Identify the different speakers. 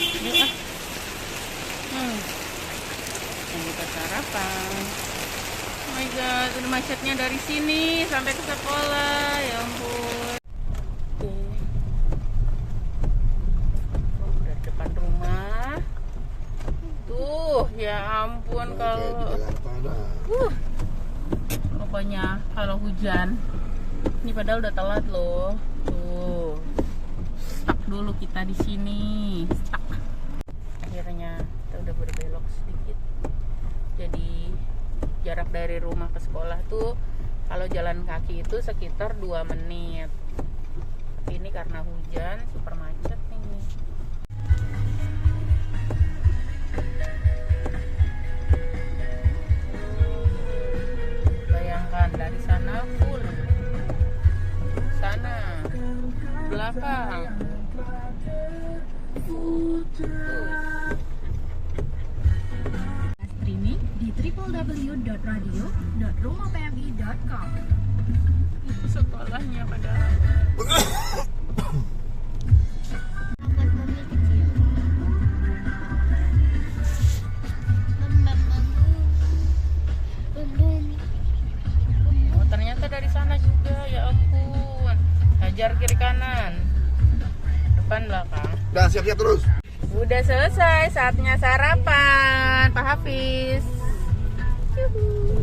Speaker 1: Yuk ah. Yang kita sarapan. Oh my god, udah macetnya dari sini sampai ke sekolah. Ya ampun. Dari depan rumah. Tuh, ya ampun kalau pokoknya kalau hujan. Ini padahal udah telat loh. Tuh. Stuck dulu kita di sini. Stuck. Akhirnya kita udah berbelok sedikit. Jadi jarak dari rumah ke sekolah tuh kalau jalan kaki itu sekitar 2 menit. Tapi ini karena hujan super macet nih. Bayangkan dari sana full. Sana belakang.
Speaker 2: Streaming di www.radio.rumahpmi.com.
Speaker 1: Itu sekolahnya padahal. Oh, ternyata dari sana juga, ya ampun. Hajar kiri kanan. Depan belakang.
Speaker 3: Udah siap-siap terus.
Speaker 1: Udah selesai, saatnya sarapan, Pak Hafiz. Yuhu.